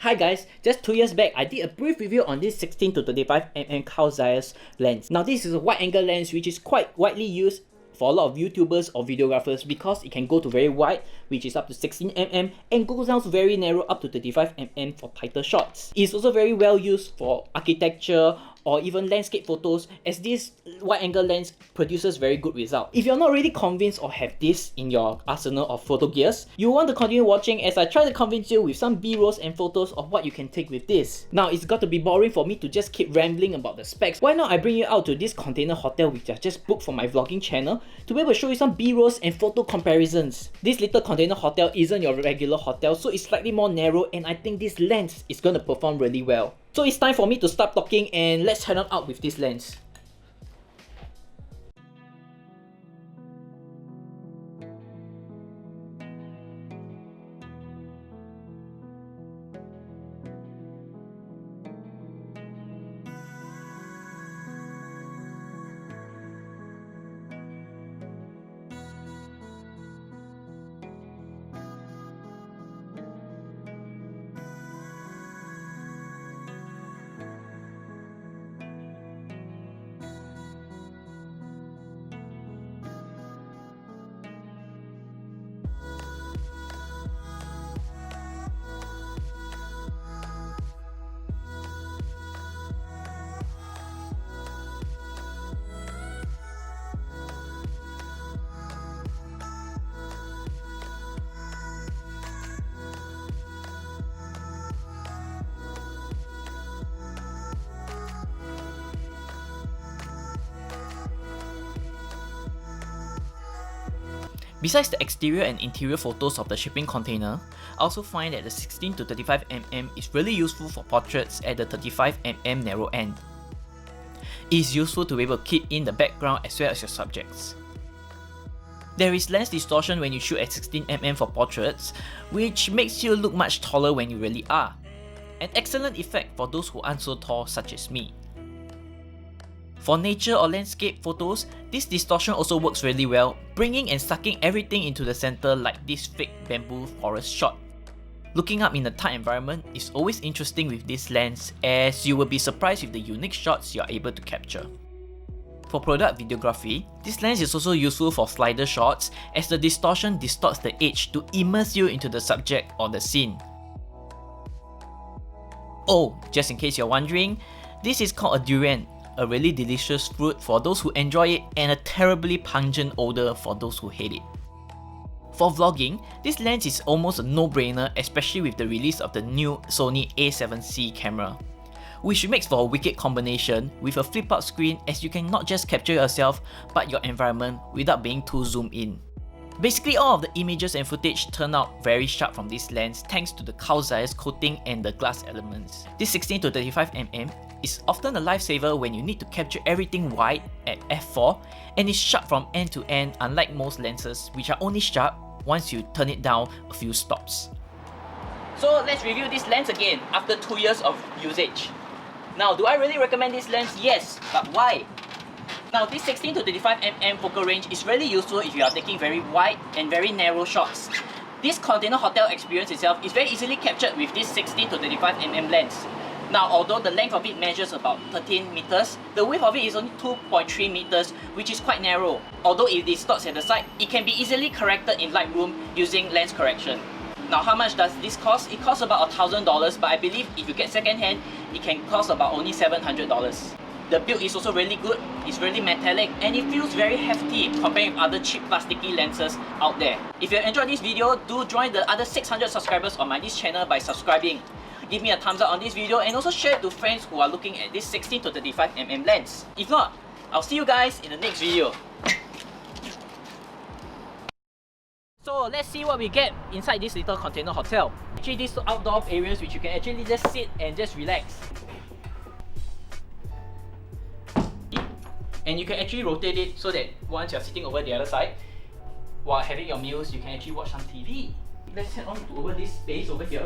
Hi guys, just 2 years back, I did a brief review on this 16-35mm Zeiss lens. Now this is a wide angle lens which is quite widely used for a lot of YouTubers or videographers because it can go to very wide, which is up to 16mm, and goes down to very narrow up to 35mm for tighter shots. It's also very well used for architecture or even landscape photos, as this wide angle lens produces very good results. If you're not really convinced or have this in your arsenal of photo gears, you want to continue watching as I try to convince you with some B-rolls and photos of what you can take with this. Now it's got to be boring for me to just keep rambling about the specs. Why not I bring you out to this container hotel which I just booked for my vlogging channel to be able to show you some B-rolls and photo comparisons. This little container hotel isn't your regular hotel, so it's slightly more narrow, and I think this lens is going to perform really well. So it's time for me to stop talking and let's head on out with this lens. Besides the exterior and interior photos of the shipping container, I also find that the 16-35mm is really useful for portraits at the 35mm narrow end. It is useful to be able to keep in the background as well as your subjects. There is lens distortion when you shoot at 16mm for portraits, which makes you look much taller when you really are. An excellent effect for those who aren't so tall, such as me. For nature or landscape photos, this distortion also works really well, bringing and sucking everything into the center like this fake bamboo forest shot. Looking up in a tight environment is always interesting with this lens, as you will be surprised with the unique shots you are able to capture. For product videography, this lens is also useful for slider shots, as the distortion distorts the edge to immerse you into the subject or the scene. Oh, just in case you're wondering, this is called a durian, a really delicious fruit for those who enjoy it, and a terribly pungent odor for those who hate it. For vlogging, this lens is almost a no-brainer, especially with the release of the new Sony A7C camera, which makes for a wicked combination with a flip-out screen, as you can not just capture yourself but your environment without being too zoomed in. Basically, all of the images and footage turn out very sharp from this lens thanks to the Zeiss coating and the glass elements. This 16-35mm is often a lifesaver when you need to capture everything wide at f4, and is sharp from end to end, unlike most lenses which are only sharp once you turn it down a few stops. So let's review this lens again after 2 years of usage. Now, do I really recommend this lens? Yes, but why? Now, this 16-35mm focal range is really useful if you are taking very wide and very narrow shots. This container hotel experience itself is very easily captured with this 16-35mm lens. Now, although the length of it measures about 13 meters, the width of it is only 2.3 meters, which is quite narrow. Although it distorts at the side, it can be easily corrected in Lightroom using lens correction. Now, how much does this cost? It costs about $1,000, but I believe if you get second hand, it can cost about only $700. The build is also really good, it's really metallic, and it feels very hefty compared with other cheap plasticky lenses out there. If you enjoyed this video, do join the other 600 subscribers on this channel by subscribing. Give me a thumbs up on this video and also share it to friends who are looking at this 16-35mm lens. If not, I'll see you guys in the next video. So let's see what we get inside this little container hotel. Actually, these outdoor areas which you can actually just sit and just relax. And you can actually rotate it so that once you're sitting over the other side, while having your meals, you can actually watch some TV. Let's head on to over this space over here